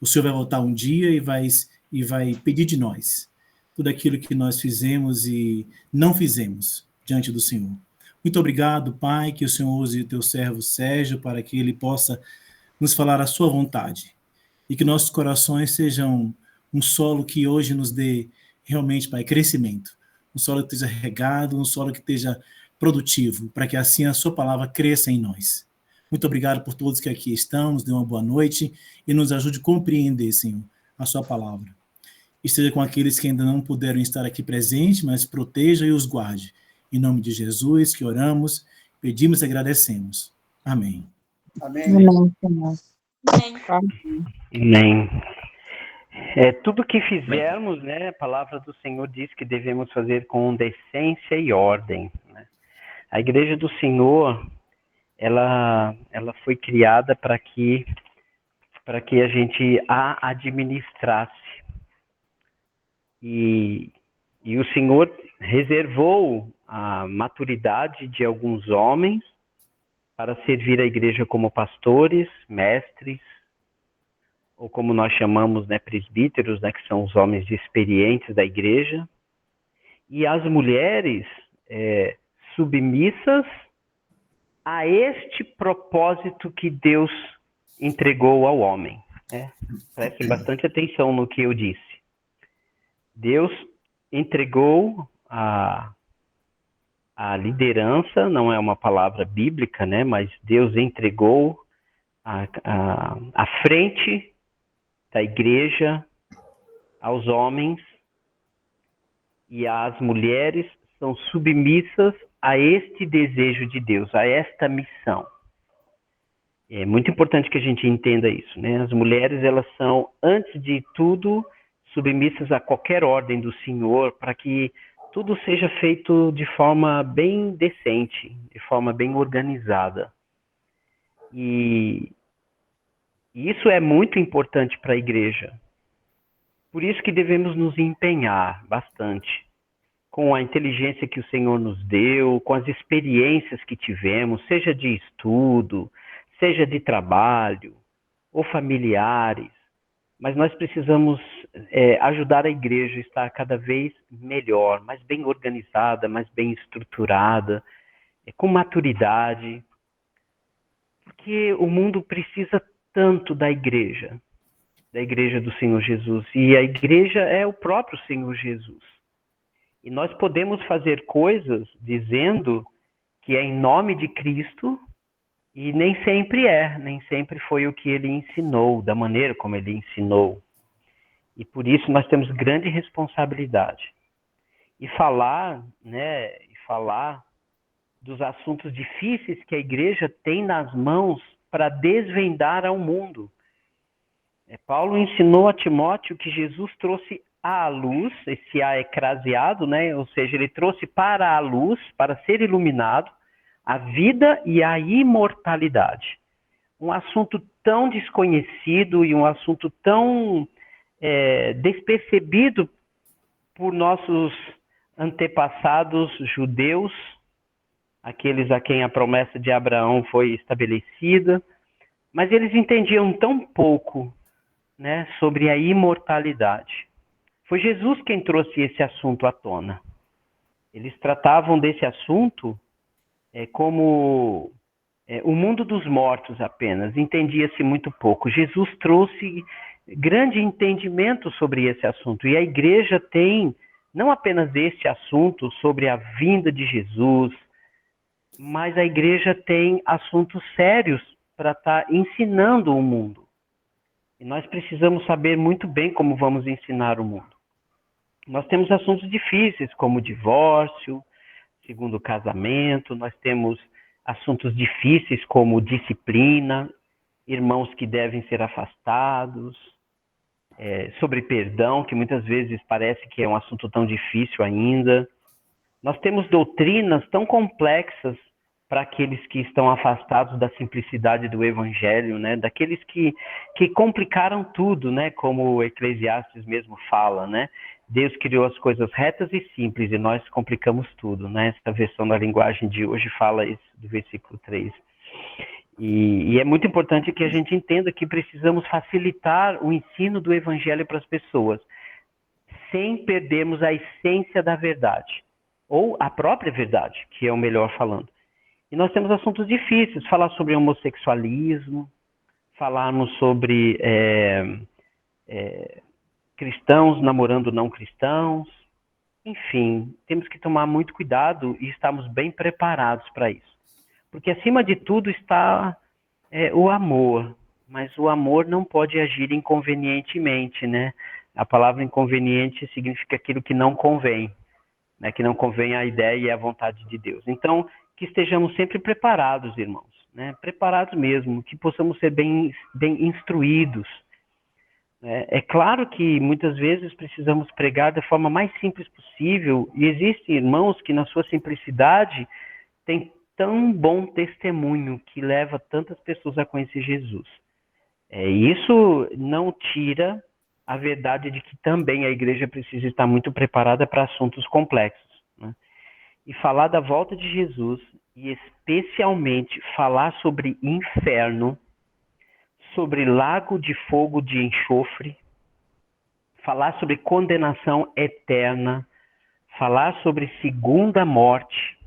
O Senhor vai voltar um dia e vai pedir de nós tudo aquilo que nós fizemos e não fizemos diante do Senhor. Muito obrigado, Pai, que o Senhor use o teu servo Sérgio para que ele possa nos falar a sua vontade e que nossos corações sejam um solo que hoje nos dê realmente, Pai, crescimento. Um solo que esteja regado, um solo que esteja produtivo, para que assim a sua palavra cresça em nós. Muito obrigado por todos que aqui estão, nos dê uma boa noite e nos ajude a compreender, Senhor, a sua palavra. Esteja com aqueles que ainda não puderam estar aqui presentes, mas proteja e os guarde. Em nome de Jesus que oramos, pedimos e agradecemos. Amém. Amém, Senhor. Amém. Tudo que fizermos, né, a palavra do Senhor diz que devemos fazer com decência e ordem. Né? A igreja do Senhor, ela foi criada para que a gente a administrasse. E o Senhor reservou a maturidade de alguns homens para servir a igreja como pastores, mestres, ou como nós chamamos, né, presbíteros, né, que são os homens experientes da igreja, e as mulheres submissas a este propósito que Deus entregou ao homem. Prestem bastante atenção no que eu disse. Deus entregou a liderança, não é uma palavra bíblica, né, mas Deus entregou a frente da igreja aos homens, e as mulheres são submissas a este desejo de Deus, a esta missão. É muito importante que a gente entenda isso, né? As mulheres, elas são, antes de tudo, submissas a qualquer ordem do Senhor, para que tudo seja feito de forma bem decente, de forma bem organizada. E isso é muito importante para a igreja. Por isso que devemos nos empenhar bastante com a inteligência que o Senhor nos deu, com as experiências que tivemos, seja de estudo, seja de trabalho, ou familiares. Mas nós precisamos ajudar a igreja a estar cada vez melhor, mais bem organizada, mais bem estruturada, com maturidade. Porque o mundo precisa tanto da igreja do Senhor Jesus. E a igreja é o próprio Senhor Jesus. E nós podemos fazer coisas dizendo que é em nome de Cristo, e nem sempre foi o que ele ensinou, da maneira como ele ensinou. E por isso nós temos grande responsabilidade. E falar dos assuntos difíceis que a igreja tem nas mãos para desvendar ao mundo. Paulo ensinou a Timóteo que Jesus trouxe à luz, esse A é craseado, né? Ou seja, ele trouxe para a luz, para ser iluminado, a vida e a imortalidade. Um assunto tão desconhecido e um assunto tão despercebido por nossos antepassados judeus, aqueles a quem a promessa de Abraão foi estabelecida, mas eles entendiam tão pouco, né, sobre a imortalidade. Foi Jesus quem trouxe esse assunto à tona. Eles tratavam desse assunto como o mundo dos mortos apenas, entendia-se muito pouco. Jesus trouxe grande entendimento sobre esse assunto, e a igreja tem não apenas este assunto sobre a vinda de Jesus, mas a igreja tem assuntos sérios para estar ensinando o mundo. E nós precisamos saber muito bem como vamos ensinar o mundo. Nós temos assuntos difíceis, como divórcio, segundo casamento, nós temos assuntos difíceis como disciplina, irmãos que devem ser afastados, sobre perdão, que muitas vezes parece que é um assunto tão difícil ainda. Nós temos doutrinas tão complexas para aqueles que estão afastados da simplicidade do evangelho, né? Daqueles que complicaram tudo, né? Como o Eclesiastes mesmo fala, né? Deus criou as coisas retas e simples e nós complicamos tudo, né? Essa versão da linguagem de hoje fala isso, do versículo 3. E é muito importante que a gente entenda que precisamos facilitar o ensino do evangelho para as pessoas, sem perdermos a essência da verdade, ou a própria verdade, que é o melhor falando. E nós temos assuntos difíceis, falar sobre homossexualismo, falarmos sobre cristãos namorando não cristãos, enfim, temos que tomar muito cuidado e estarmos bem preparados para isso. Porque acima de tudo está o amor, mas o amor não pode agir inconvenientemente, né? A palavra inconveniente significa aquilo que não convém, né? Que não convém à ideia e à vontade de Deus. Então, que estejamos sempre preparados, irmãos, né? Preparados mesmo, que possamos ser bem instruídos. É claro que muitas vezes precisamos pregar da forma mais simples possível, e existem irmãos que na sua simplicidade têm tão bom testemunho que leva tantas pessoas a conhecer Jesus. Isso não tira a verdade de que também a igreja precisa estar muito preparada para assuntos complexos, né? E falar da volta de Jesus, e especialmente falar sobre inferno, sobre lago de fogo de enxofre, falar sobre condenação eterna, falar sobre segunda morte,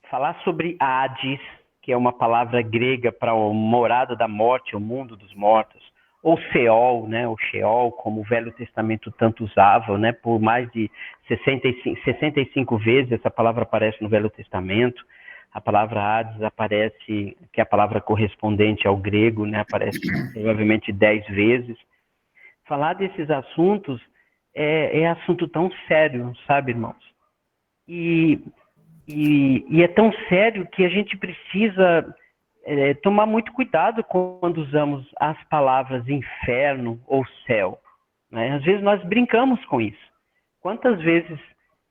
falar sobre Hades, que é uma palavra grega para a morada da morte, o mundo dos mortos, ou Seol, né, o Sheol, como o Velho Testamento tanto usava, né, por mais de 65 vezes essa palavra aparece no Velho Testamento. A palavra Hades aparece, que é a palavra correspondente ao grego, né, aparece provavelmente 10 vezes. Falar desses assuntos é assunto tão sério, sabe, irmãos? E é tão sério que a gente precisa tomar muito cuidado quando usamos as palavras inferno ou céu, né? Às vezes nós brincamos com isso. Quantas vezes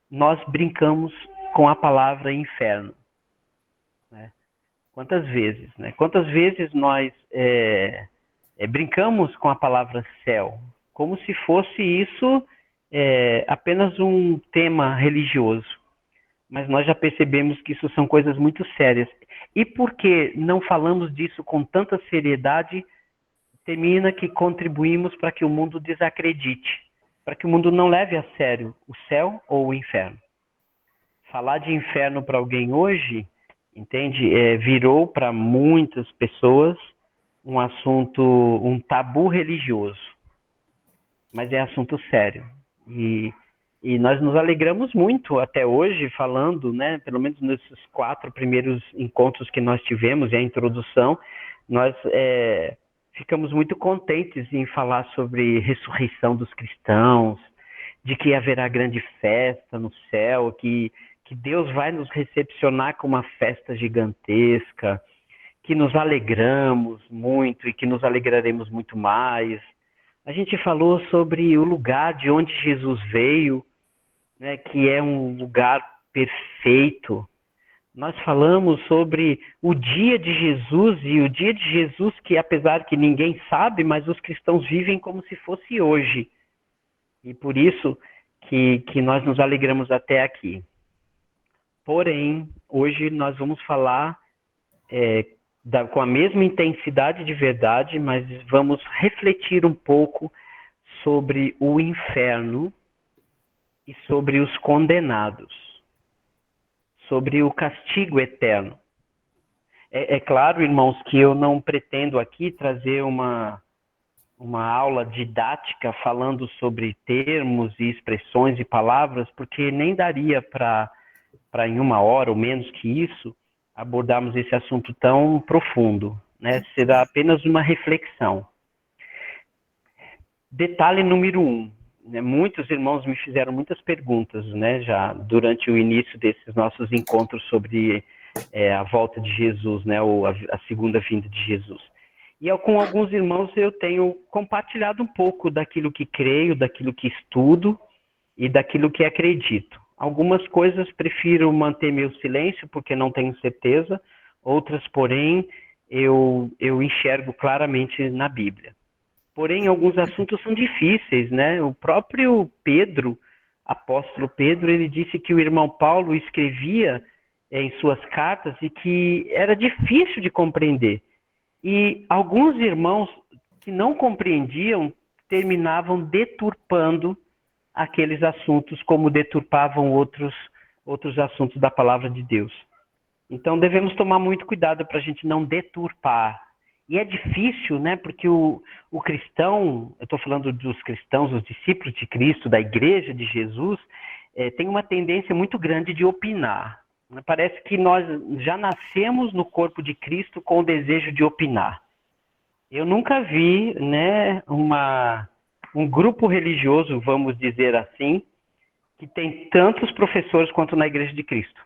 nós brincamos com a palavra inferno? Né? Quantas vezes? Né? Quantas vezes nós brincamos com a palavra céu? Como se fosse isso apenas um tema religioso. Mas nós já percebemos que isso são coisas muito sérias. E porque não falamos disso com tanta seriedade, termina que contribuímos para que o mundo desacredite, para que o mundo não leve a sério o céu ou o inferno. Falar de inferno para alguém hoje, entende? Virou para muitas pessoas um assunto, um tabu religioso. Mas é assunto sério. E nós nos alegramos muito até hoje falando, né, pelo menos nesses 4 primeiros encontros que nós tivemos e a introdução, nós ficamos muito contentes em falar sobre ressurreição dos cristãos, de que haverá grande festa no céu, que Deus vai nos recepcionar com uma festa gigantesca, que nos alegramos muito e que nos alegraremos muito mais. A gente falou sobre o lugar de onde Jesus veio, né, que é um lugar perfeito. Nós falamos sobre o dia de Jesus, e o dia de Jesus que, apesar que ninguém sabe, mas os cristãos vivem como se fosse hoje. E por isso que nós nos alegramos até aqui. Porém, hoje nós vamos falar com a mesma intensidade de verdade, mas vamos refletir um pouco sobre o inferno e sobre os condenados, sobre o castigo eterno. É claro, irmãos, que eu não pretendo aqui trazer uma aula didática falando sobre termos e expressões e palavras, porque nem daria para em 1 hora ou menos que isso abordarmos esse assunto tão profundo, né? Será apenas uma reflexão. Detalhe número 1. Né? Muitos irmãos me fizeram muitas perguntas, né, já durante o início desses nossos encontros sobre a volta de Jesus, né, ou a segunda vinda de Jesus. E com alguns irmãos eu tenho compartilhado um pouco daquilo que creio, daquilo que estudo e daquilo que acredito. Algumas coisas prefiro manter meu silêncio porque não tenho certeza, outras, porém, eu enxergo claramente na Bíblia. Porém, alguns assuntos são difíceis, né? O próprio Pedro, apóstolo Pedro, ele disse que o irmão Paulo escrevia em suas cartas e que era difícil de compreender. E alguns irmãos que não compreendiam terminavam deturpando aqueles assuntos como deturpavam outros assuntos da palavra de Deus. Então devemos tomar muito cuidado para a gente não deturpar. E é difícil, né? Porque o cristão, eu estou falando dos cristãos, os discípulos de Cristo, da igreja de Jesus, tem uma tendência muito grande de opinar. Parece que nós já nascemos no corpo de Cristo com o desejo de opinar. Eu nunca vi, né, um grupo religioso, vamos dizer assim, que tem tantos professores quanto na Igreja de Cristo.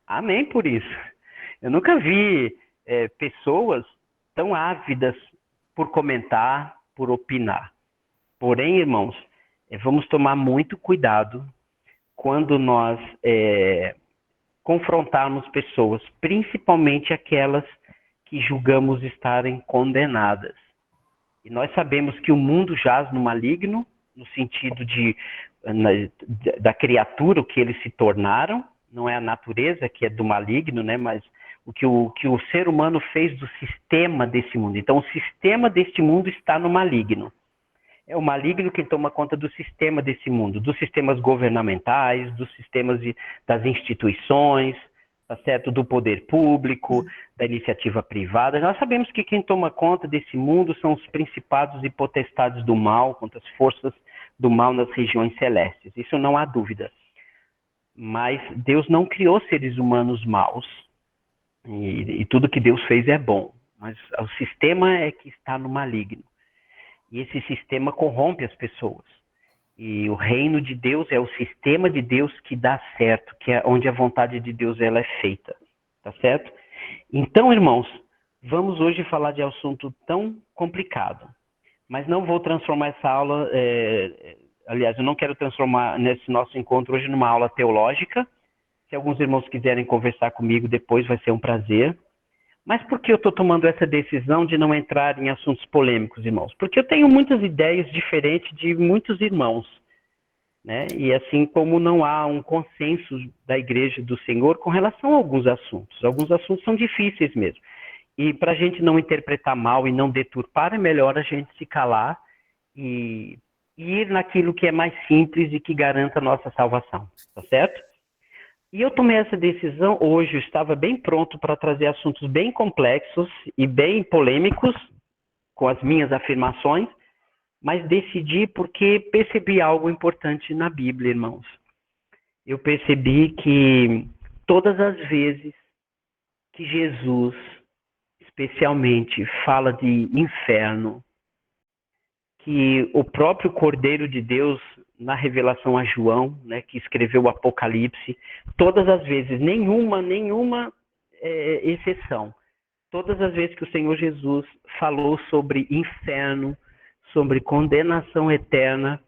Amém por isso. Eu nunca vi pessoas tão ávidas por comentar, por opinar. Porém, irmãos, vamos tomar muito cuidado quando nós confrontarmos pessoas, principalmente aquelas que julgamos estarem condenadas. E nós sabemos que o mundo jaz no maligno, no sentido da criatura, o que eles se tornaram, não é a natureza que é do maligno, né, mas o que o ser humano fez do sistema desse mundo. Então, o sistema deste mundo está no maligno. É o maligno quem toma conta do sistema desse mundo, dos sistemas governamentais, dos sistemas das instituições, tá certo? Do poder público, da iniciativa privada. Nós sabemos que quem toma conta desse mundo são os principados e potestades do mal, contra as forças do mal nas regiões celestes. Isso não há dúvida. Mas Deus não criou seres humanos maus. E tudo que Deus fez é bom. Mas o sistema é que está no maligno. E esse sistema corrompe as pessoas. E o reino de Deus é o sistema de Deus que dá certo, que é onde a vontade de Deus ela é feita. Tá certo? Então, irmãos, vamos hoje falar de assunto tão complicado. Mas não vou transformar essa aula... aliás, eu não quero transformar nesse nosso encontro hoje numa aula teológica. Se alguns irmãos quiserem conversar comigo depois, vai ser um prazer. Mas por que eu estou tomando essa decisão de não entrar em assuntos polêmicos, irmãos? Porque eu tenho muitas ideias diferentes de muitos irmãos, né? E assim como não há um consenso da Igreja do Senhor com relação a alguns assuntos. Alguns assuntos são difíceis mesmo. E para a gente não interpretar mal e não deturpar, é melhor a gente se calar e ir naquilo que é mais simples e que garanta a nossa salvação, tá certo? E eu tomei essa decisão hoje, eu estava bem pronto para trazer assuntos bem complexos e bem polêmicos com as minhas afirmações, mas decidi porque percebi algo importante na Bíblia, irmãos. Eu percebi que todas as vezes que Jesus, especialmente, fala de inferno, que o próprio Cordeiro de Deus, na revelação a João, né, que escreveu o Apocalipse, todas as vezes, nenhuma exceção, todas as vezes que o Senhor Jesus falou sobre inferno, sobre condenação eterna,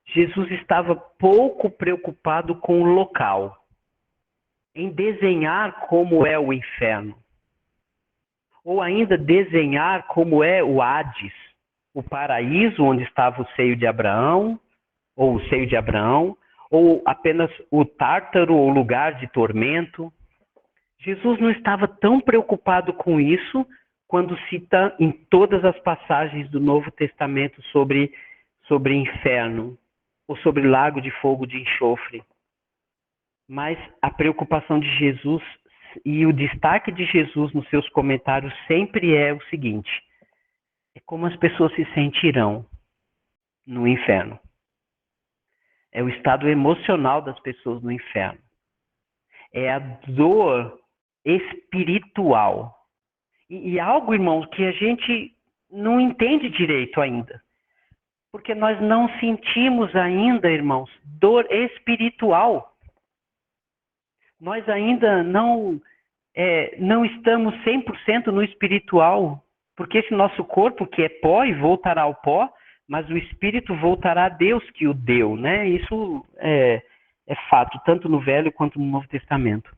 Jesus estava pouco preocupado com o local, em desenhar como é o inferno, ou ainda desenhar como é o Hades, o paraíso onde estava o seio de Abraão, ou o seio de Abraão, ou apenas o Tártaro, o lugar de tormento. Jesus não estava tão preocupado com isso quando cita em todas as passagens do Novo Testamento sobre inferno, ou sobre lago de fogo de enxofre. Mas a preocupação de Jesus e o destaque de Jesus nos seus comentários sempre é o seguinte: é como as pessoas se sentirão no inferno. É o estado emocional das pessoas no inferno. É a dor espiritual. E algo, irmãos, que a gente não entende direito ainda. Porque nós não sentimos ainda, irmãos, dor espiritual. Nós ainda não estamos 100% no espiritual. Porque esse nosso corpo, que é pó e voltará ao pó, mas o espírito voltará a Deus que o deu, né? Isso é fato, tanto no Velho quanto no Novo Testamento.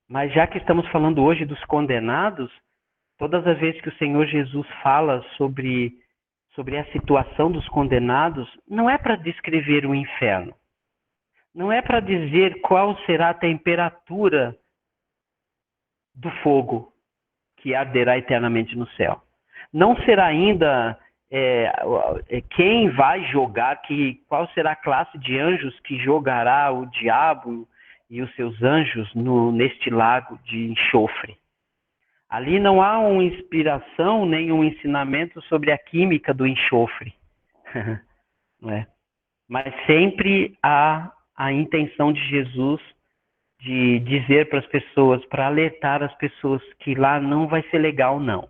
Mas já que estamos falando hoje dos condenados, todas as vezes que o Senhor Jesus fala sobre a situação dos condenados, não é para descrever o inferno. Não é para dizer qual será a temperatura do fogo que arderá eternamente no céu. Não será ainda quem vai jogar, qual será a classe de anjos que jogará o diabo e os seus anjos neste lago de enxofre. Ali não há uma inspiração nem um ensinamento sobre a química do enxofre. Não é? Mas sempre há a intenção de Jesus de dizer para as pessoas, para alertar as pessoas que lá não vai ser legal, não.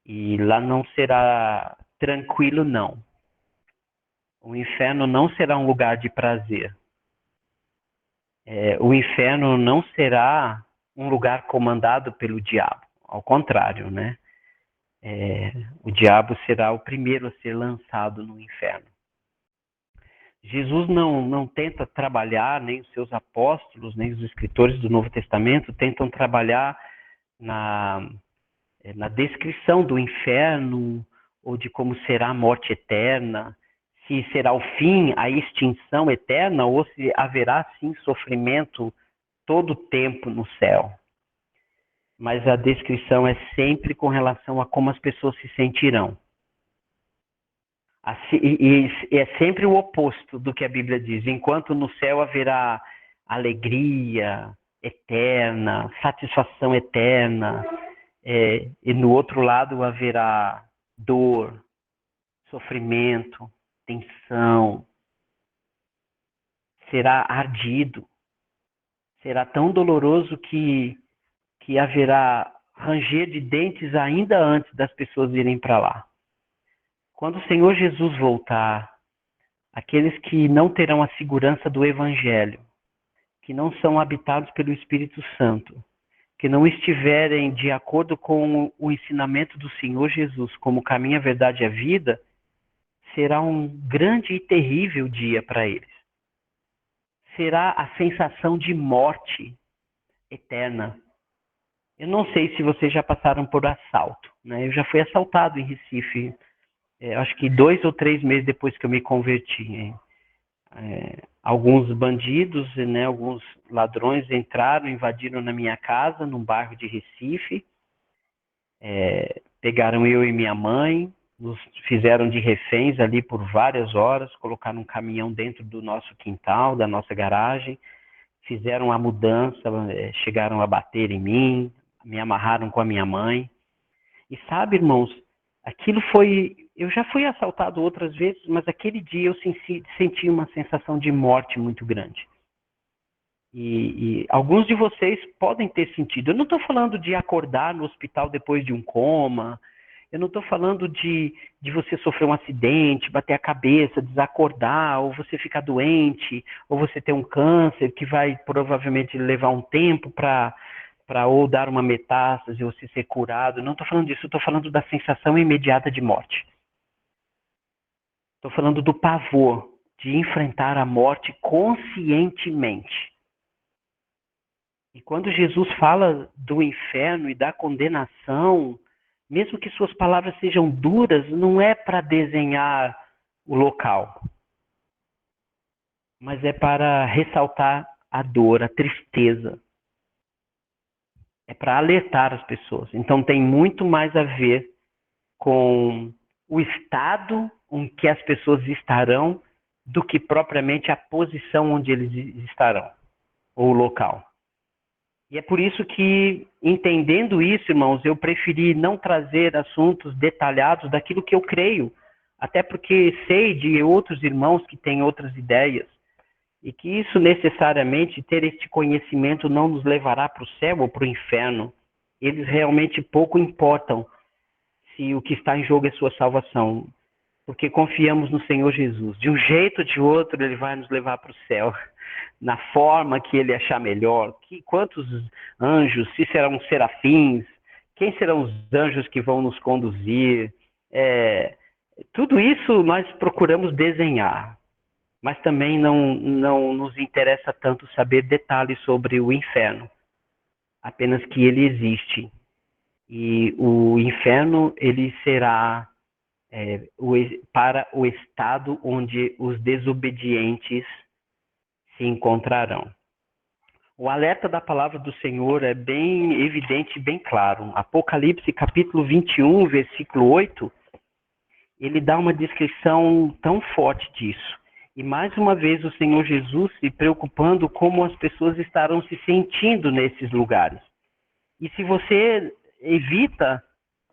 E lá não será tranquilo, não. O inferno não será um lugar de prazer. O inferno não será um lugar comandado pelo diabo. Ao contrário, né? O diabo será o primeiro a ser lançado no inferno. Jesus não tenta trabalhar, nem os seus apóstolos, nem os escritores do Novo Testamento tentam trabalhar na descrição do inferno, ou de como será a morte eterna, se será o fim, a extinção eterna, ou se haverá, sim, sofrimento todo o tempo no céu. Mas a descrição é sempre com relação a como as pessoas se sentirão. E é sempre o oposto do que a Bíblia diz. Enquanto no céu haverá alegria eterna, satisfação eterna, e no outro lado haverá dor, sofrimento, tensão. Será ardido. Será tão doloroso que haverá ranger de dentes ainda antes das pessoas irem para lá. Quando o Senhor Jesus voltar, aqueles que não terão a segurança do Evangelho, que não são habitados pelo Espírito Santo, que não estiverem de acordo com o ensinamento do Senhor Jesus, como caminho, a verdade e a vida, será um grande e terrível dia para eles. Será a sensação de morte eterna. Eu não sei se vocês já passaram por assalto, né? Eu já fui assaltado em Recife, acho que 2 ou 3 meses depois que eu me converti. Alguns bandidos, né, alguns ladrões entraram, invadiram na minha casa, num bairro de Recife, pegaram eu e minha mãe, nos fizeram de reféns ali por várias horas, colocaram um caminhão dentro do nosso quintal, da nossa garagem, fizeram a mudança, chegaram a bater em mim, me amarraram com a minha mãe. E sabe, irmãos, aquilo foi... Eu já fui assaltado outras vezes, mas aquele dia eu senti uma sensação de morte muito grande. E alguns de vocês podem ter sentido. Eu não estou falando de acordar no hospital depois de um coma. Eu não estou falando de você sofrer um acidente, bater a cabeça, desacordar, ou você ficar doente, ou você ter um câncer que vai provavelmente levar um tempo para ou dar uma metástase ou se ser curado. Não estou falando disso, estou falando da sensação imediata de morte. Estou falando do pavor de enfrentar a morte conscientemente. E quando Jesus fala do inferno e da condenação, mesmo que suas palavras sejam duras, não é para desenhar o local, mas é para ressaltar a dor, a tristeza. É para alertar as pessoas. Então tem muito mais a ver com o estado em que as pessoas estarão do que propriamente a posição onde eles estarão, ou o local. E é por isso que, entendendo isso, irmãos, eu preferi não trazer assuntos detalhados daquilo que eu creio, até porque sei de outros irmãos que têm outras ideias, e que isso necessariamente, ter este conhecimento não nos levará para o céu ou para o inferno. Eles realmente pouco importam se o que está em jogo é sua salvação, porque confiamos no Senhor Jesus. De um jeito ou de outro, Ele vai nos levar para o céu, na forma que Ele achar melhor. Quantos anjos, se serão serafins, quem serão os anjos que vão nos conduzir? Tudo isso nós procuramos desenhar, mas também não nos interessa tanto saber detalhes sobre o inferno, apenas que ele existe. E o inferno, ele será para o estado onde os desobedientes se encontrarão. O alerta da palavra do Senhor é bem evidente e bem claro. Apocalipse, capítulo 21, versículo 8, ele dá uma descrição tão forte disso. E mais uma vez o Senhor Jesus se preocupando como as pessoas estarão se sentindo nesses lugares. E se você evita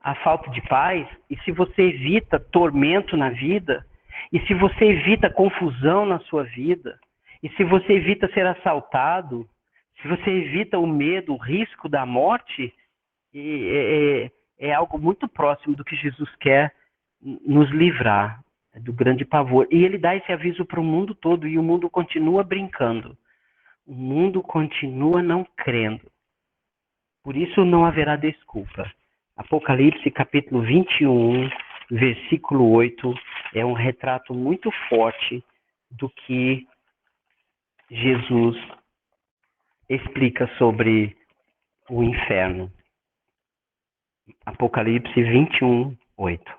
a falta de paz, e se você evita tormento na vida, e se você evita confusão na sua vida, e se você evita ser assaltado, se você evita o medo, o risco da morte, é algo muito próximo do que Jesus quer nos livrar, do grande pavor. E ele dá esse aviso para o mundo todo, e o mundo continua brincando. O mundo continua não crendo. Por isso não haverá desculpa. Apocalipse capítulo 21, versículo 8, é um retrato muito forte do que Jesus explica sobre o inferno. Apocalipse 21, 8.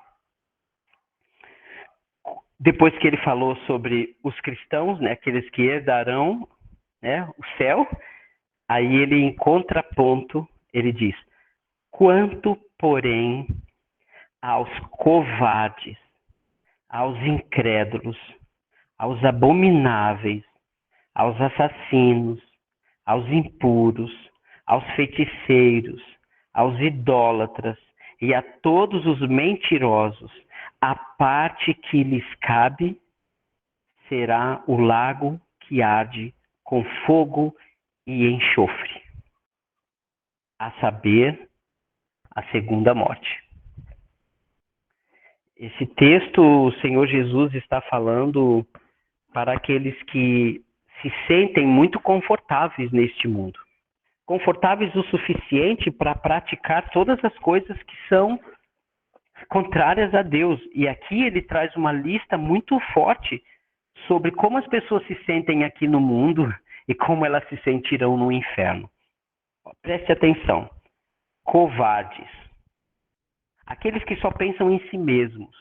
Depois que ele falou sobre os cristãos, né, aqueles que herdarão, né, o céu, aí ele, em contraponto, ele diz: quanto, porém, aos covardes, aos incrédulos, aos abomináveis, aos assassinos, aos impuros, aos feiticeiros, aos idólatras e a todos os mentirosos, a parte que lhes cabe será o lago que arde com fogo e enxofre, a saber, a segunda morte. Esse texto, o Senhor Jesus está falando para aqueles que se sentem muito confortáveis neste mundo. Confortáveis o suficiente para praticar todas as coisas que são contrárias a Deus. E aqui ele traz uma lista muito forte sobre como as pessoas se sentem aqui no mundo e como elas se sentirão no inferno. Preste atenção. Covardes. Aqueles que só pensam em si mesmos.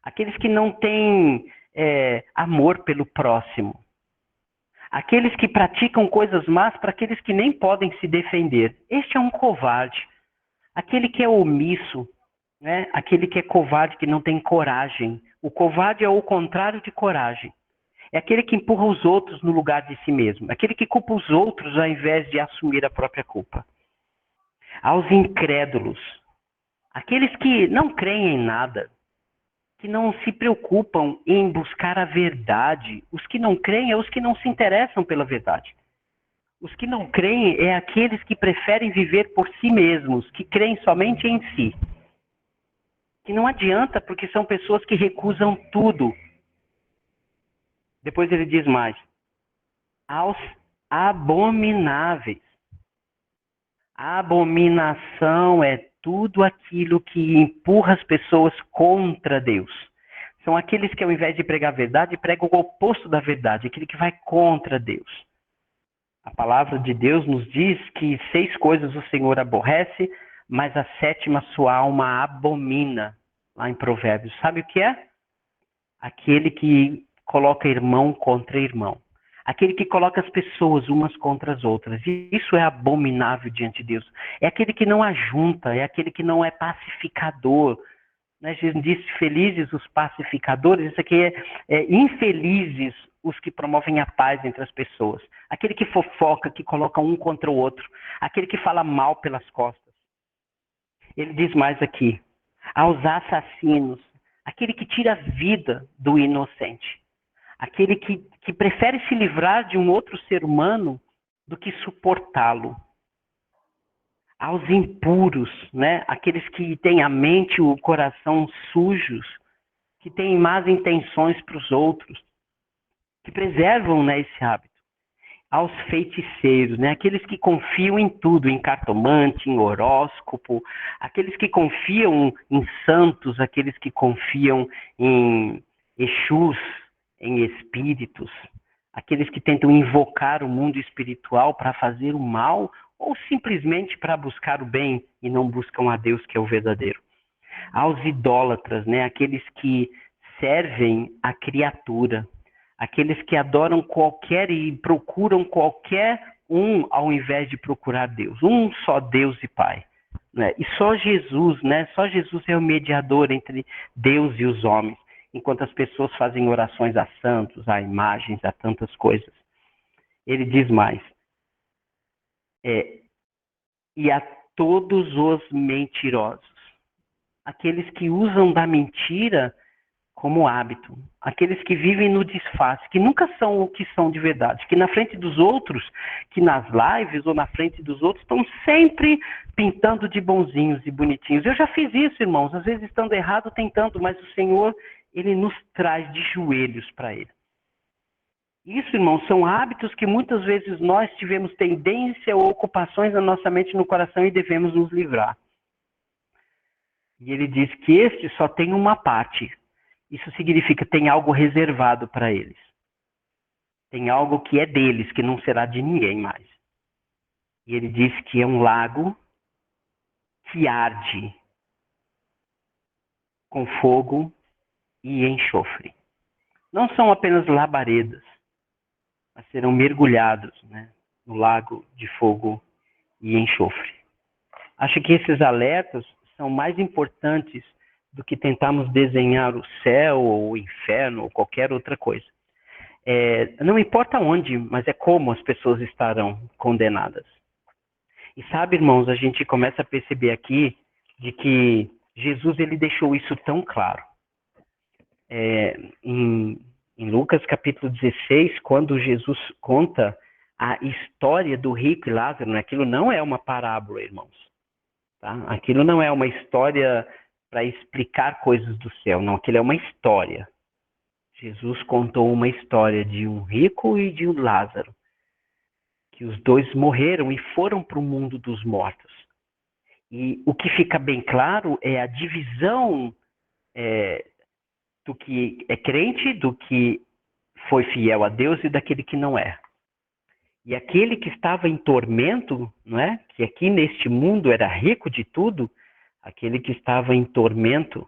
Aqueles que não têm amor pelo próximo. Aqueles que praticam coisas más para aqueles que nem podem se defender. Este é um covarde. Aquele que é omisso, né? Aquele que é covarde, que não tem coragem. O covarde é o contrário de coragem. É aquele que empurra os outros no lugar de si mesmo. Aquele que culpa os outros ao invés de assumir a própria culpa. Aos incrédulos. Aqueles que não creem em nada. Que não se preocupam em buscar a verdade. Os que não creem é os que não se interessam pela verdade. Os que não creem é aqueles que preferem viver por si mesmos, que creem somente em si. Que não adianta, porque são pessoas que recusam tudo. Depois ele diz mais. Aos abomináveis. A abominação é tudo aquilo que empurra as pessoas contra Deus. São aqueles que, ao invés de pregar a verdade, pregam o oposto da verdade, aquele que vai contra Deus. A palavra de Deus nos diz que 6 coisas o Senhor aborrece, mas a 7ª sua alma abomina, lá em Provérbios. Sabe o que é? Aquele que coloca irmão contra irmão. Aquele que coloca as pessoas umas contra as outras. E isso é abominável diante de Deus. É aquele que não ajunta, é aquele que não é pacificador. Né? Jesus disse, felizes os pacificadores. Isso aqui é infelizes os que promovem a paz entre as pessoas. Aquele que fofoca, que coloca um contra o outro. Aquele que fala mal pelas costas. Ele diz mais aqui. Aos assassinos. Aquele que tira a vida do inocente. Aquele que prefere se livrar de um outro ser humano do que suportá-lo. Aos impuros, né? Aqueles que têm a mente e o coração sujos, que têm más intenções para os outros, que preservam, né, esse hábito. Aos feiticeiros, né? Aqueles que confiam em tudo, em cartomante, em horóscopo, aqueles que confiam em santos, aqueles que confiam em Exus, em espíritos, aqueles que tentam invocar o mundo espiritual para fazer o mal ou simplesmente para buscar o bem e não buscam a Deus, que é o verdadeiro. Aos idólatras, né? Aqueles que servem a criatura, aqueles que adoram qualquer e procuram qualquer um ao invés de procurar Deus. Um só Deus e Pai. Né? E só Jesus, né? Só Jesus é o mediador entre Deus e os homens. Enquanto as pessoas fazem orações a santos, a imagens, a tantas coisas. Ele diz mais. E a todos os mentirosos. Aqueles que usam da mentira como hábito. Aqueles que vivem no disfarce, que nunca são o que são de verdade. Que na frente dos outros, que nas lives ou na frente dos outros, estão sempre pintando de bonzinhos e bonitinhos. Eu já fiz isso, irmãos. Às vezes estando errado, tentando, mas o Senhor, Ele nos traz de joelhos para Ele. Isso, irmãos, são hábitos que muitas vezes nós tivemos tendência ou ocupações na nossa mente e no coração e devemos nos livrar. E Ele diz que este só tem uma parte. Isso significa que tem algo reservado para eles. Tem algo que é deles, que não será de ninguém mais. E Ele diz que é um lago que arde com fogo e enxofre. Não são apenas labaredas, mas serão mergulhados, né, no lago de fogo e enxofre. Acho que esses alertas são mais importantes do que tentarmos desenhar o céu ou o inferno ou qualquer outra coisa. Não importa onde, mas é como as pessoas estarão condenadas. E sabe, irmãos, a gente começa a perceber aqui de que Jesus ele deixou isso tão claro. Em Lucas capítulo 16, quando Jesus conta a história do rico e Lázaro, aquilo não é uma parábola, irmãos. Tá? Aquilo não é uma história para explicar coisas do céu, não, aquilo é uma história. Jesus contou uma história de um rico e de um Lázaro, que os dois morreram e foram para o mundo dos mortos. E o que fica bem claro é a divisão do que é crente, do que foi fiel a Deus e daquele que não é. E aquele que estava em tormento, não é? Que aqui neste mundo era rico de tudo, aquele que estava em tormento,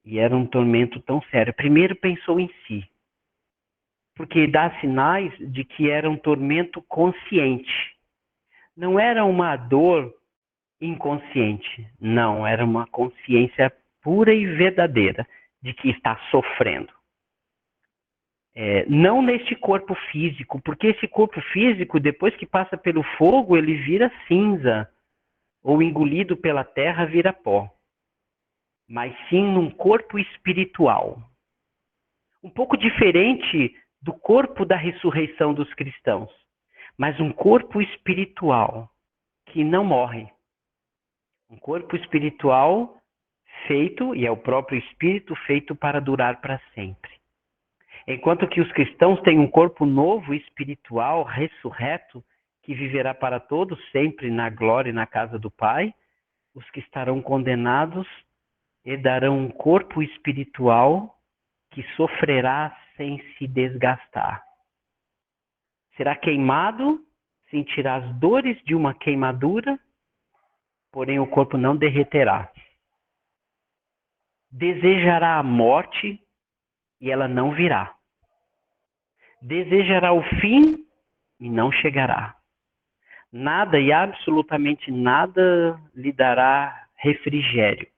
e era um tormento tão sério, primeiro pensou em si, porque dá sinais de que era um tormento consciente. Não era uma dor inconsciente, não, era uma consciência pura e verdadeira de que está sofrendo. Não neste corpo físico, porque esse corpo físico, depois que passa pelo fogo, ele vira cinza, ou engolido pela terra, vira pó. Mas sim num corpo espiritual. Um pouco diferente do corpo da ressurreição dos cristãos, mas um corpo espiritual que não morre. Um corpo espiritual feito, e é o próprio Espírito feito para durar para sempre. Enquanto que os cristãos têm um corpo novo, espiritual, ressurreto, que viverá para todos sempre na glória e na casa do Pai, os que estarão condenados herdarão um corpo espiritual que sofrerá sem se desgastar. Será queimado, sentirá as dores de uma queimadura, porém o corpo não derreterá. Desejará a morte e ela não virá. Desejará o fim e não chegará. Nada e absolutamente nada lhe dará refrigério.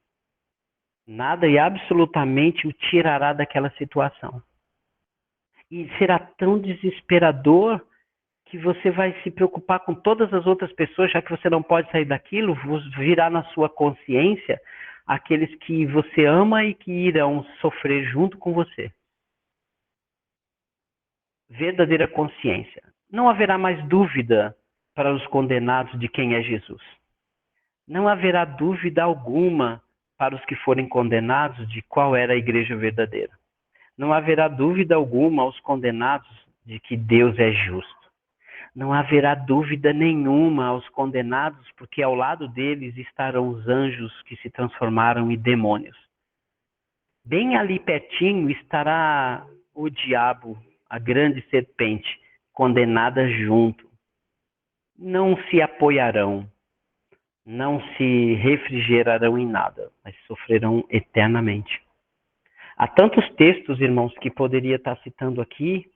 Nada e absolutamente o tirará daquela situação. E será tão desesperador que você vai se preocupar com todas as outras pessoas, já que você não pode sair daquilo, virá na sua consciência aqueles que você ama e que irão sofrer junto com você. Verdadeira consciência. Não haverá mais dúvida para os condenados de quem é Jesus. Não haverá dúvida alguma para os que forem condenados de qual era a igreja verdadeira. Não haverá dúvida alguma aos condenados de que Deus é justo. Não haverá dúvida nenhuma aos condenados, porque ao lado deles estarão os anjos que se transformaram em demônios. Bem ali pertinho estará o diabo, a grande serpente, condenada junto. Não se apoiarão, não se refrigerarão em nada, mas sofrerão eternamente. Há tantos textos, irmãos, que poderia estar citando aqui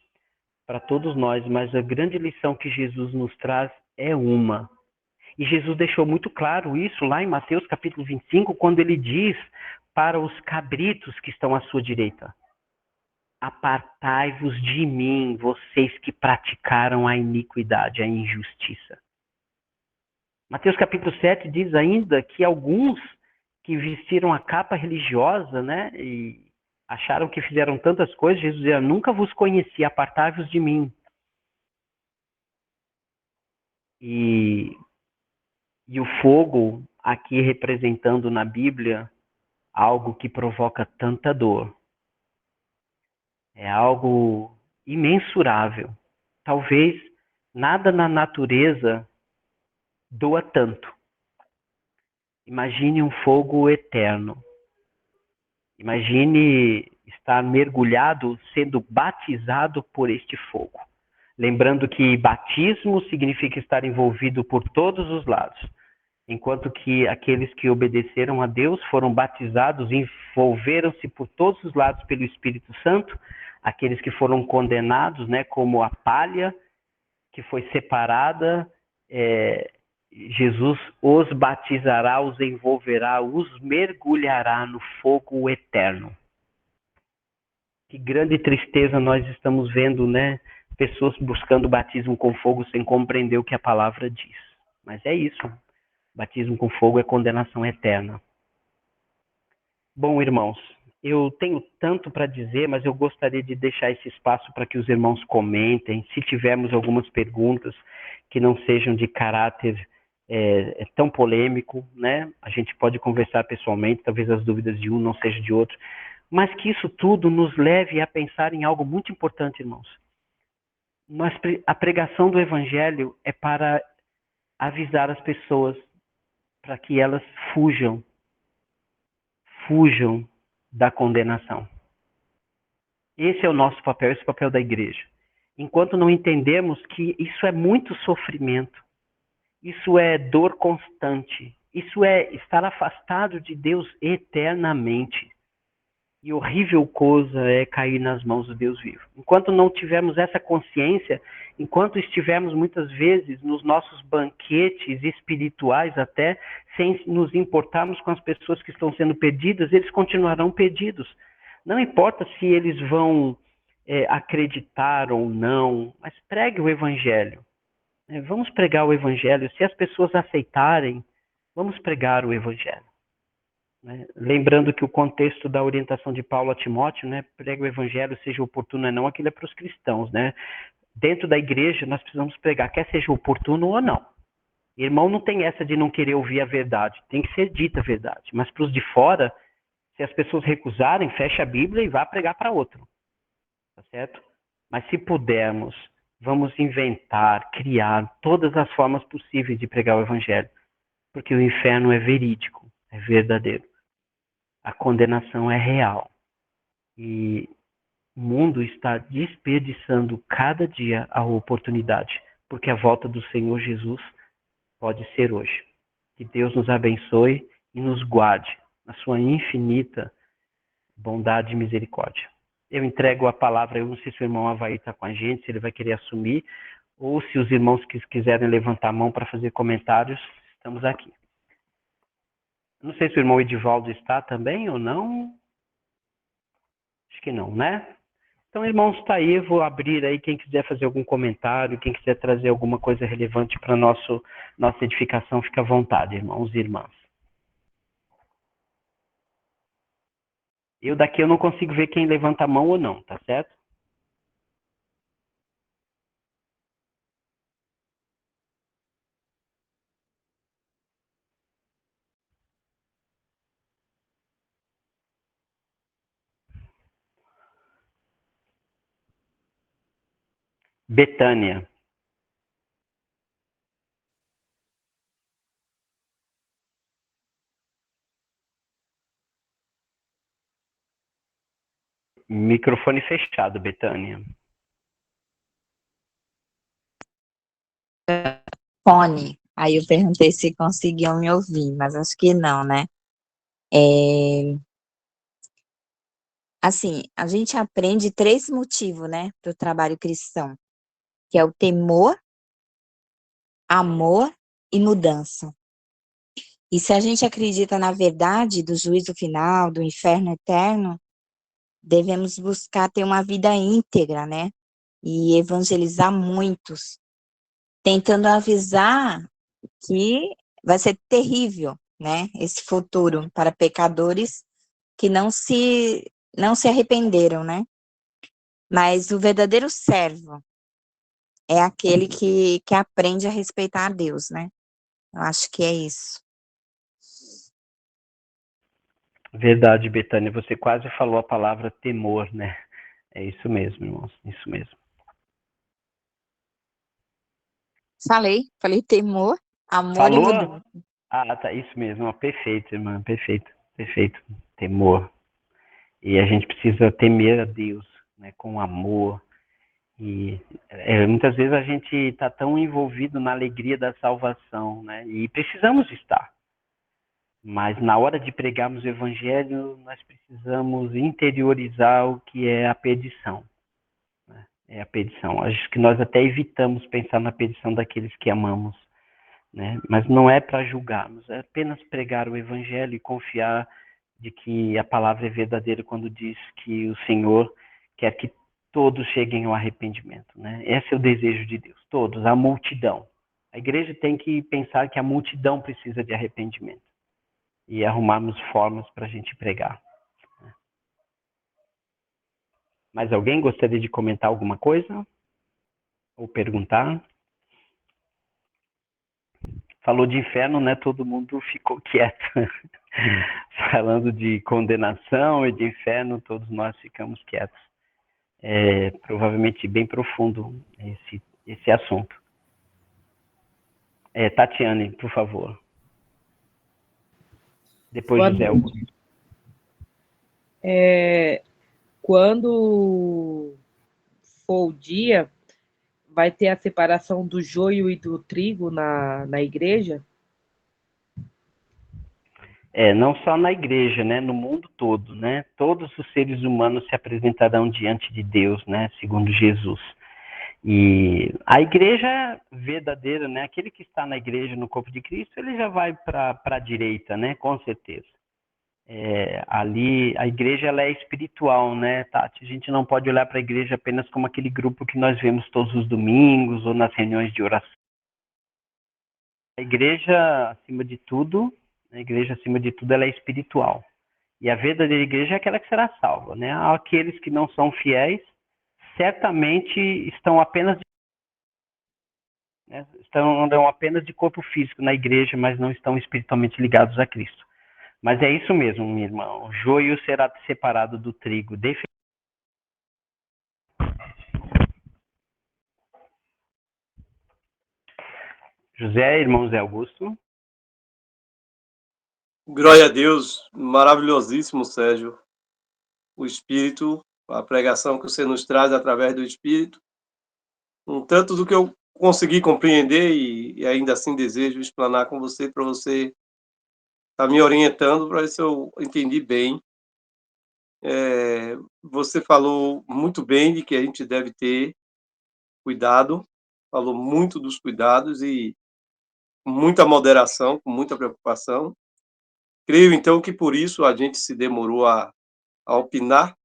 para todos nós, mas a grande lição que Jesus nos traz é uma. E Jesus deixou muito claro isso lá em Mateus capítulo 25, quando ele diz para os cabritos que estão à sua direita: apartai-vos de mim, vocês que praticaram a iniquidade, a injustiça. Mateus capítulo 7 diz ainda que alguns que vestiram a capa religiosa, né, e acharam que fizeram tantas coisas, Jesus dizia: nunca vos conheci, apartai-vos de mim. E o fogo, aqui representando na Bíblia, algo que provoca tanta dor. É algo imensurável. Talvez nada na natureza doa tanto. Imagine um fogo eterno. Imagine estar mergulhado, sendo batizado por este fogo. Lembrando que batismo significa estar envolvido por todos os lados. Enquanto que aqueles que obedeceram a Deus foram batizados, envolveram-se por todos os lados pelo Espírito Santo. Aqueles que foram condenados, né, como a palha que foi separada, Jesus os batizará, os envolverá, os mergulhará no fogo eterno. Que grande tristeza nós estamos vendo, né? Pessoas buscando batismo com fogo sem compreender o que a palavra diz. Mas é isso. Batismo com fogo é condenação eterna. Bom, irmãos, eu tenho tanto para dizer, mas eu gostaria de deixar esse espaço para que os irmãos comentem. Se tivermos algumas perguntas que não sejam de caráter tão polêmico, né? A gente pode conversar pessoalmente, talvez as dúvidas de um não sejam de outro, mas que isso tudo nos leve a pensar em algo muito importante, irmãos. A pregação do Evangelho é para avisar as pessoas para que elas fujam da condenação. Esse é o nosso papel, esse é o papel da igreja. Enquanto não entendemos que isso é muito sofrimento, isso é dor constante, isso é estar afastado de Deus eternamente. E horrível coisa é cair nas mãos do Deus vivo. Enquanto não tivermos essa consciência, enquanto estivermos muitas vezes nos nossos banquetes espirituais até, sem nos importarmos com as pessoas que estão sendo perdidas, eles continuarão perdidos. Não importa se eles vão acreditar ou não, mas pregue o Evangelho. Vamos pregar o Evangelho. Se as pessoas aceitarem, vamos pregar o Evangelho. Lembrando que o contexto da orientação de Paulo a Timóteo, né, prega o Evangelho, seja oportuno ou não, aquilo é para os cristãos. Né? Dentro da igreja, nós precisamos pregar, quer seja oportuno ou não. Irmão não tem essa de não querer ouvir a verdade, tem que ser dita a verdade. Mas para os de fora, se as pessoas recusarem, fecha a Bíblia e vá pregar para outro. Tá certo? Mas se pudermos, vamos inventar, criar todas as formas possíveis de pregar o Evangelho. Porque o inferno é verídico, é verdadeiro. A condenação é real. E o mundo está desperdiçando cada dia a oportunidade. Porque a volta do Senhor Jesus pode ser hoje. Que Deus nos abençoe e nos guarde na sua infinita bondade e misericórdia. Eu entrego a palavra, eu não sei se o irmão Avaí está com a gente, se ele vai querer assumir, ou se os irmãos que quiserem levantar a mão para fazer comentários, estamos aqui. Não sei se o irmão Edivaldo está também ou não. Acho que não, né? Então, irmãos, está aí, eu vou abrir aí, quem quiser fazer algum comentário, quem quiser trazer alguma coisa relevante para nossa edificação, fica à vontade, irmãos e irmãs. Daqui eu não consigo ver quem levanta a mão ou não, tá certo? Betânia. Microfone fechado, Betânia. Fone. Aí eu perguntei se conseguiam me ouvir, mas acho que não, né? Assim, a gente aprende 3 motivos, né, para o trabalho cristão. que é o temor, amor e mudança. E se a gente acredita na verdade do juízo final, do inferno eterno, devemos buscar ter uma vida íntegra, né? E evangelizar muitos, tentando avisar que vai ser terrível, né? Esse futuro para pecadores que não se arrependeram, né? Mas o verdadeiro servo é aquele que aprende a respeitar a Deus, né? Eu acho que é isso. Verdade, Betânia, você quase falou a palavra temor, né? É isso mesmo, irmãos, isso mesmo. Falei temor, amor e Falou? mudança. Ah, tá, isso mesmo, ó, perfeito, irmã, perfeito, perfeito. Temor. E a gente precisa temer a Deus, né, com amor. E muitas vezes a gente está tão envolvido na alegria da salvação, né? E precisamos estar. Mas na hora de pregarmos o evangelho, nós precisamos interiorizar o que é a perdição. Né? É a perdição. Acho que nós até evitamos pensar na perdição daqueles que amamos. Né? Mas não é para julgarmos, é apenas pregar o evangelho e confiar de que a palavra é verdadeira quando diz que o Senhor quer que todos cheguem ao arrependimento. Né? Esse é o desejo de Deus, todos, a multidão. A igreja tem que pensar que a multidão precisa de arrependimento e arrumarmos formas para a gente pregar. Mais alguém gostaria de comentar alguma coisa? Ou perguntar? Falou de inferno, né? Todo mundo ficou quieto. Falando de condenação e de inferno, todos nós ficamos quietos. É provavelmente bem profundo esse assunto. Tatiane, por favor. Depois José Augusto. Quando for o dia, vai ter a separação do joio e do trigo na igreja? Não só na igreja, né, no mundo todo, né, todos os seres humanos se apresentarão diante de Deus, né, segundo Jesus. E a igreja verdadeira, né, aquele que está na igreja, no corpo de Cristo, ele já vai para a direita, né, com certeza. Ali, a igreja ela é espiritual, né, Tati? A gente não pode olhar para a igreja apenas como aquele grupo que nós vemos todos os domingos ou nas reuniões de oração. A igreja, acima de tudo, ela é espiritual. E a verdadeira igreja é aquela que será salva, né? Aqueles que não são fiéis, certamente estão apenas de corpo físico na igreja, mas não estão espiritualmente ligados a Cristo. Mas é isso mesmo, minha irmã. O joio será separado do trigo. José, irmão Zé Augusto. Glória a Deus, maravilhosíssimo, Sérgio. O Espírito, a pregação que você nos traz através do Espírito, um tanto do que eu consegui compreender e ainda assim desejo explanar com você, para você estar me orientando, para ver se eu entendi bem. Você falou muito bem de que a gente deve ter cuidado, falou muito dos cuidados e com muita moderação, com muita preocupação. Creio, então, que por isso a gente se demorou a opinar.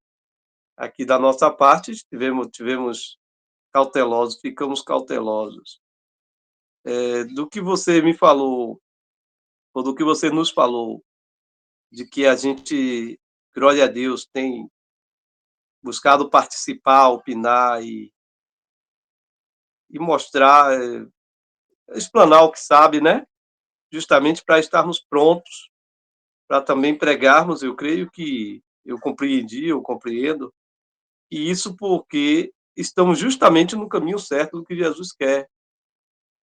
Aqui da nossa parte, tivemos cautelosos, ficamos cautelosos. Do que você me falou, ou do que você nos falou, de que a gente, glória a Deus, tem buscado participar, opinar e mostrar, explanar o que sabe, né? Justamente para estarmos prontos, para também pregarmos. Eu creio que eu compreendo, e isso porque estamos justamente no caminho certo do que Jesus quer,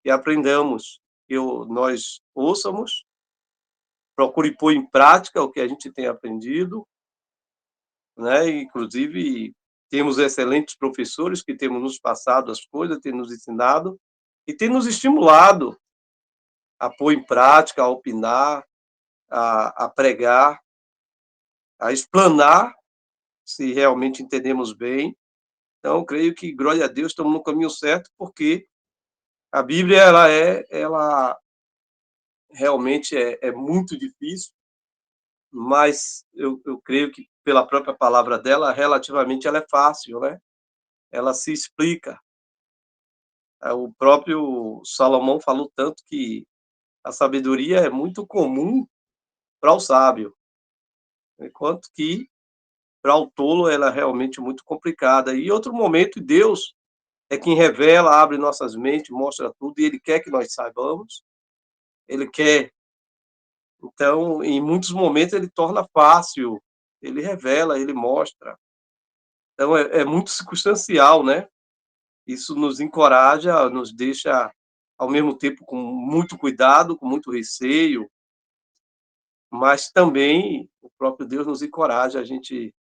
e aprendamos, nós ouçamos, procure pôr em prática o que a gente tem aprendido, né? Inclusive, temos excelentes professores que têm nos passado as coisas, têm nos ensinado e têm nos estimulado a pôr em prática, a opinar, a pregar, a explanar, se realmente entendemos bem, Então, creio que, glória a Deus, estamos no caminho certo, porque a Bíblia, ela realmente é muito difícil, mas eu creio que, pela própria palavra dela, relativamente ela é fácil, né? Ela se explica. O próprio Salomão falou tanto que a sabedoria é muito comum para o sábio, enquanto que para o tolo ela é realmente muito complicada. E em outro momento, Deus é quem revela, abre nossas mentes, mostra tudo, e Ele quer que nós saibamos, Ele quer. Então, em muitos momentos, Ele torna fácil, Ele revela, Ele mostra. Então, é muito circunstancial, né? Isso nos encoraja, nos deixa, ao mesmo tempo, com muito cuidado, com muito receio, mas também o próprio Deus nos encoraja a gente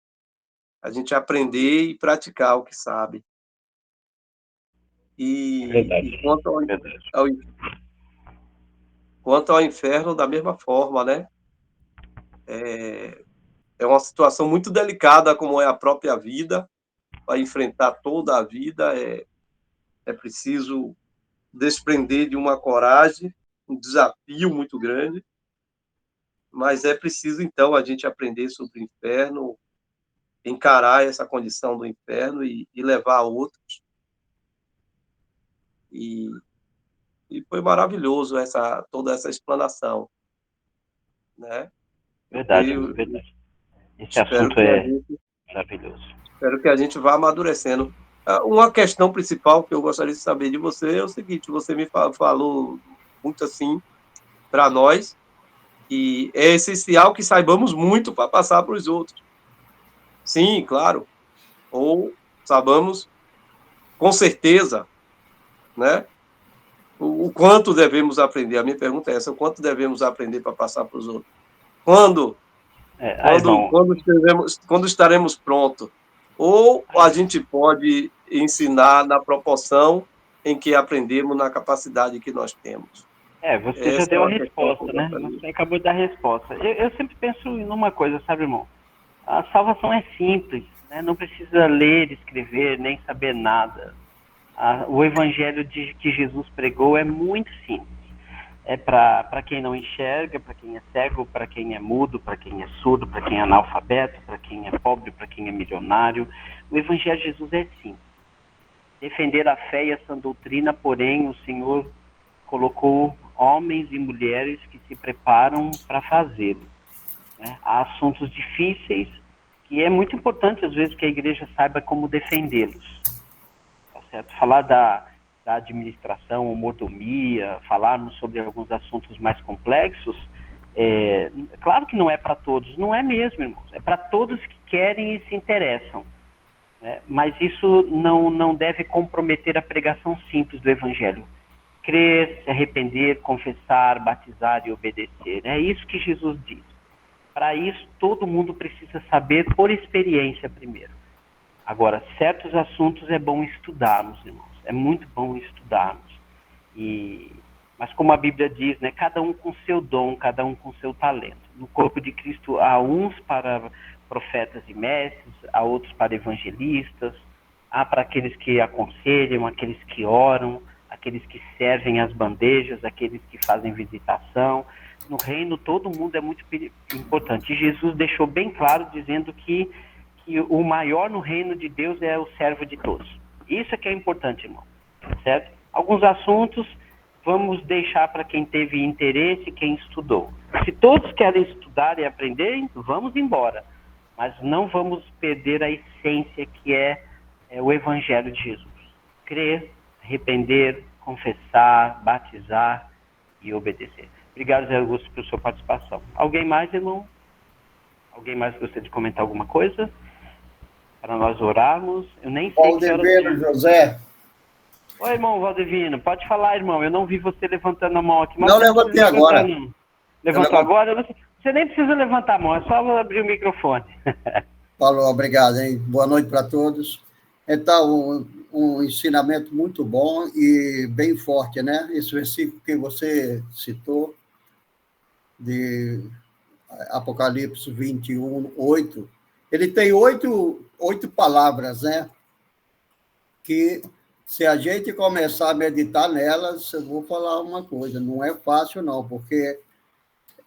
aprender e praticar o que sabe. E Verdade, quanto verdade. ao, quanto ao inferno, da mesma forma, né? É uma situação muito delicada, como é a própria vida. Para enfrentar toda a vida, é preciso desprender de uma coragem, um desafio muito grande, mas é preciso, então, a gente aprender sobre o inferno, encarar essa condição do inferno e levar a outros. E, e foi maravilhoso toda essa explanação, né? Verdade, Eu verdade. Esse espero assunto que a é gente, maravilhoso. espero que a gente vá amadurecendo. Uma questão principal que eu gostaria de saber de você é o seguinte: você me falou muito assim para nós, e é essencial que saibamos muito para passar para os outros. Sim, claro. Ou sabamos com certeza, né? O quanto devemos aprender. A minha pergunta é essa: o quanto devemos aprender para passar para os outros? Quando? Irmão, Quando estaremos prontos? Ou a gente pode ensinar na proporção em que aprendemos, na capacidade que nós temos? você já Essa é deu a uma questão que eu resposta, né? gostaria. Você acabou de dar a resposta. Eu sempre penso numa coisa, sabe, irmão? A salvação é simples, né? Não precisa ler, escrever, nem saber nada. O evangelho que Jesus pregou é muito simples. É para quem não enxerga, para quem é cego, para quem é mudo, para quem é surdo, para quem é analfabeto, para quem é pobre, para quem é milionário. O evangelho de Jesus é simples. Defender a fé e a sã doutrina, porém, o Senhor colocou homens e mulheres que se preparam para fazê-lo. Né? Há assuntos difíceis que é muito importante, às vezes, que a igreja saiba como defendê-los. Tá certo? Falar da administração, mordomia, falarmos sobre alguns assuntos mais complexos, claro que não é para todos, não é mesmo, irmãos. É para todos que querem e se interessam. Né? Mas isso não deve comprometer a pregação simples do Evangelho. Crer, se arrepender, confessar, batizar e obedecer. É isso que Jesus diz. Para isso, todo mundo precisa saber por experiência primeiro. Agora, certos assuntos é bom estudarmos, irmãos. É muito bom estudarmos. Mas como a Bíblia diz, né, cada um com seu dom, cada um com seu talento. No corpo de Cristo há uns para profetas e mestres, há outros para evangelistas, há para aqueles que aconselham, aqueles que oram, aqueles que servem as bandejas, aqueles que fazem visitação. No reino, todo mundo é muito importante. E Jesus deixou bem claro, dizendo que o maior no reino de Deus é o servo de todos. Isso é que é importante, irmão. Certo? Alguns assuntos vamos deixar para quem teve interesse, quem estudou. Se todos querem estudar e aprender, vamos embora. Mas não vamos perder a essência que é o Evangelho de Jesus. Crer, arrepender, confessar, batizar e obedecer. Obrigado, Zé Augusto, pela sua participação. Alguém mais, irmão? Alguém mais gostaria de comentar alguma coisa? Para nós orarmos. Eu nem sei que horas... Valdevino, José. Oi, irmão Valdevino. Pode falar, irmão. Eu não vi você levantando a mão aqui. Mas não levantei agora. Não. Levantou agora? Você nem precisa levantar a mão. É só abrir o microfone. Falou, obrigado, hein? Boa noite para todos. Então, um ensinamento muito bom e bem forte, né? Esse versículo que você citou, de Apocalipse 21, 8, ele tem oito palavras, né? que, se a gente começar a meditar nelas, eu vou falar uma coisa, não é fácil não, porque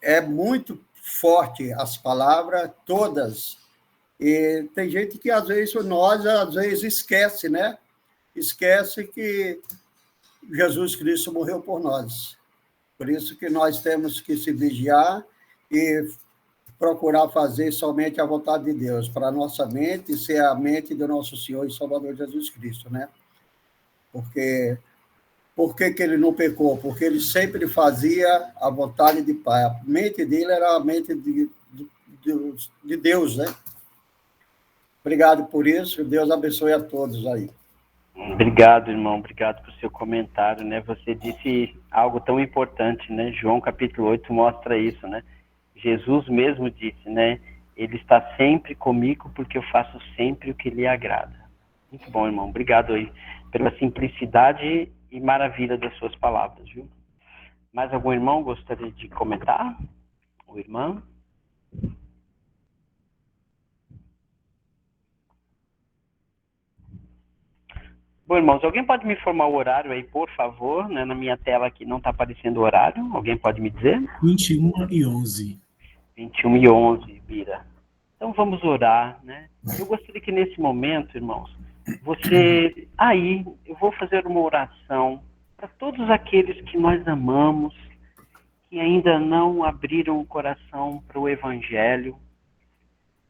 é muito forte as palavras, todas. E tem gente que, às vezes, esquece, né? Esquece que Jesus Cristo morreu por nós. Por isso que nós temos que se vigiar e procurar fazer somente a vontade de Deus, para a nossa mente ser a mente do nosso Senhor e Salvador Jesus Cristo, né? Porque por que ele não pecou? Porque ele sempre fazia a vontade de Pai. A mente dele era a mente de Deus, né? Obrigado por isso. Deus abençoe a todos aí. Obrigado, irmão. Obrigado por seu comentário, né? Você disse algo tão importante, né? João capítulo 8 mostra isso, né? Jesus mesmo disse, né? Ele está sempre comigo porque eu faço sempre o que lhe agrada. Muito bom, irmão. Obrigado aí pela simplicidade e maravilha das suas palavras, viu? Mais algum irmão gostaria de comentar? Ou irmã? Bom, irmãos, alguém pode me informar o horário aí, por favor? Né? Na minha tela aqui não está aparecendo o horário. Alguém pode me dizer? 21h11. 21h11, Bira. Então vamos orar, né? Eu gostaria que nesse momento, irmãos, você... Aí, eu vou fazer uma oração para todos aqueles que nós amamos, que ainda não abriram o coração para o Evangelho.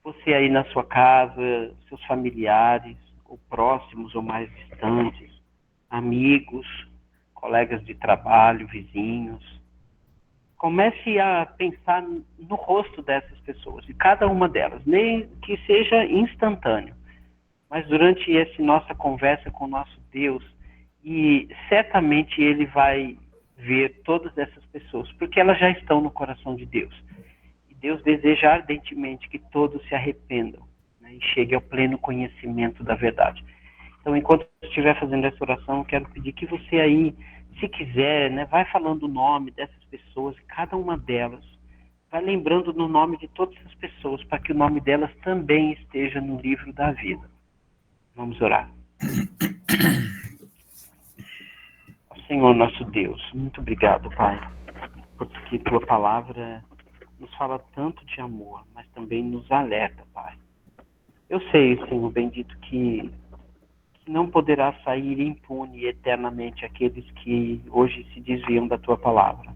Você aí na sua casa, seus familiares, ou próximos ou mais distantes, amigos, colegas de trabalho, vizinhos. Comece a pensar no rosto dessas pessoas, de cada uma delas, nem que seja instantâneo, mas durante essa nossa conversa com o nosso Deus, e certamente Ele vai ver todas essas pessoas, porque elas já estão no coração de Deus. E Deus deseja ardentemente que todos se arrependam, né, e cheguem ao pleno conhecimento da verdade. Então, enquanto eu estiver fazendo essa oração, eu quero pedir que você aí, se quiser, né, vai falando o nome dessas pessoas, cada uma delas, vai lembrando no nome de todas as pessoas, para que o nome delas também esteja no livro da vida. Vamos orar. Senhor nosso Deus, muito obrigado, Pai, porque Tua palavra nos fala tanto de amor, mas também nos alerta, Pai. Eu sei, Senhor bendito, que não poderá sair impune eternamente aqueles que hoje se desviam da Tua palavra.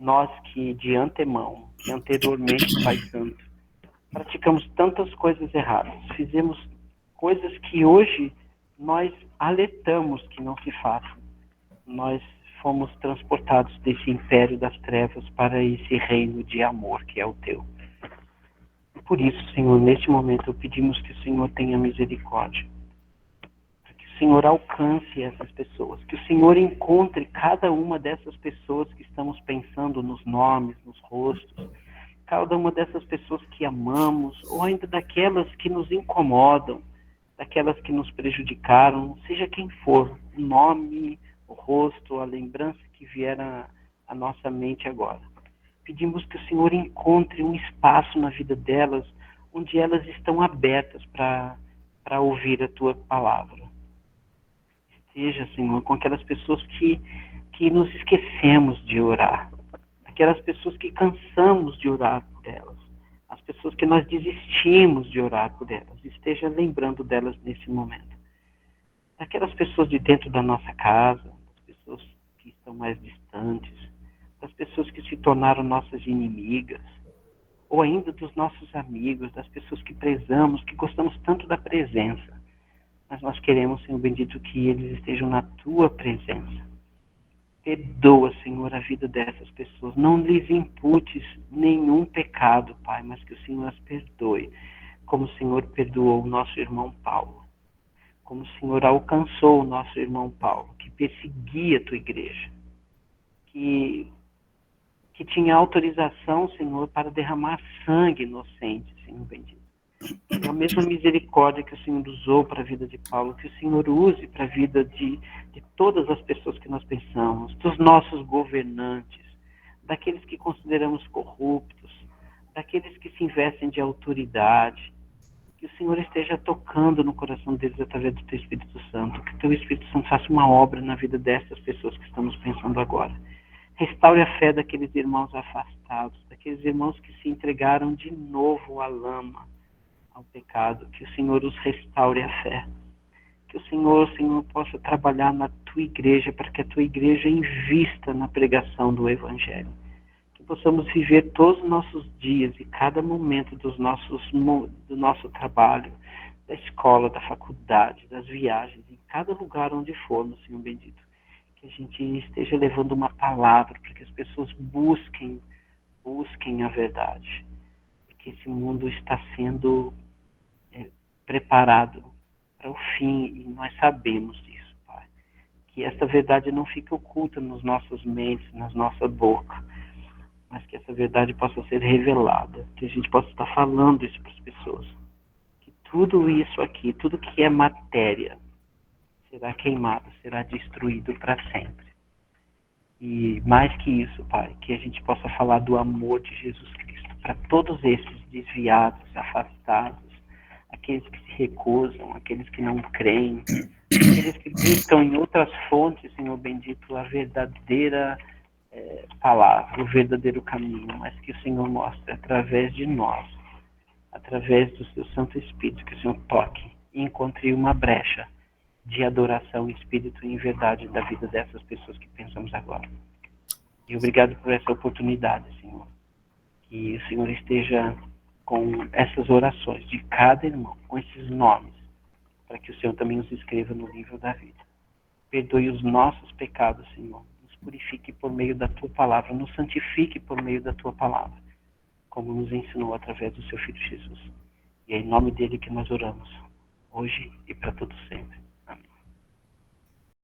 Nós que de antemão, que anteriormente, Pai Santo, praticamos tantas coisas erradas, fizemos coisas que hoje nós alertamos que não se façam. Nós fomos transportados desse império das trevas para esse reino de amor que é o Teu. E por isso, Senhor, neste momento pedimos que o Senhor tenha misericórdia, para que o Senhor alcance essas pessoas, que o Senhor encontre cada uma dessas pessoas que estamos pensando nos nomes, nos rostos, cada uma dessas pessoas que amamos, ou ainda daquelas que nos incomodam, daquelas que nos prejudicaram, seja quem for, o nome, o rosto, a lembrança que vier à nossa mente agora. Pedimos que o Senhor encontre um espaço na vida delas, onde elas estão abertas para ouvir a Tua palavra. Esteja, Senhor, com aquelas pessoas que nos esquecemos de orar, aquelas pessoas que cansamos de orar por elas, as pessoas que nós desistimos de orar por elas. Esteja lembrando delas nesse momento. Daquelas pessoas de dentro da nossa casa, das pessoas que estão mais distantes, das pessoas que se tornaram nossas inimigas, ou ainda dos nossos amigos, das pessoas que prezamos, que gostamos tanto da presença. Mas nós queremos, Senhor bendito, que eles estejam na Tua presença. Perdoa, Senhor, a vida dessas pessoas. Não lhes imputes nenhum pecado, Pai, mas que o Senhor as perdoe, como o Senhor perdoou o nosso irmão Paulo, como o Senhor alcançou o nosso irmão Paulo, que perseguia a Tua igreja, que tinha autorização, Senhor, para derramar sangue inocente, Senhor bendito. E a mesma misericórdia que o Senhor usou para a vida de Paulo, que o Senhor use para a vida de todas as pessoas que nós pensamos, dos nossos governantes, daqueles que consideramos corruptos, daqueles que se investem de autoridade, Que o Senhor esteja tocando no coração deles através do Teu Espírito Santo. Que o Teu Espírito Santo faça uma obra na vida dessas pessoas que estamos pensando agora. Restaure a fé daqueles irmãos afastados, daqueles irmãos que se entregaram de novo à lama, ao pecado. Que o Senhor os restaure a fé. Que o Senhor, possa trabalhar na Tua igreja, para que a Tua igreja invista na pregação do Evangelho. Que possamos viver todos os nossos dias e cada momento do nosso trabalho, da escola, da faculdade, das viagens, em cada lugar onde formos, Senhor bendito. Que a gente esteja levando uma palavra para que as pessoas busquem a verdade. Porque esse mundo está sendo preparado para o fim e nós sabemos disso, Pai. Que esta verdade não fique oculta nos nossos mentes, nas nossas bocas, mas que essa verdade possa ser revelada, que a gente possa estar falando isso para as pessoas. Que tudo isso aqui, tudo que é matéria, será queimado, será destruído para sempre. E mais que isso, Pai, que a gente possa falar do amor de Jesus Cristo para todos esses desviados, afastados, aqueles que se recusam, aqueles que não creem, aqueles que buscam em outras fontes, Senhor bendito, a verdadeira palavra, o verdadeiro caminho, mas que o Senhor mostre através de nós, através do Seu Santo Espírito, que o Senhor toque e encontre uma brecha de adoração em espírito e em verdade da vida dessas pessoas que pensamos agora. E obrigado por essa oportunidade, Senhor. Que o Senhor esteja com essas orações de cada irmão, com esses nomes, para que o Senhor também os escreva no livro da vida. Perdoe os nossos pecados, Senhor. Nos purifique por meio da Tua palavra, nos santifique por meio da Tua palavra, como nos ensinou através do Seu Filho Jesus. E é em nome dele que nós oramos, hoje e para todos sempre.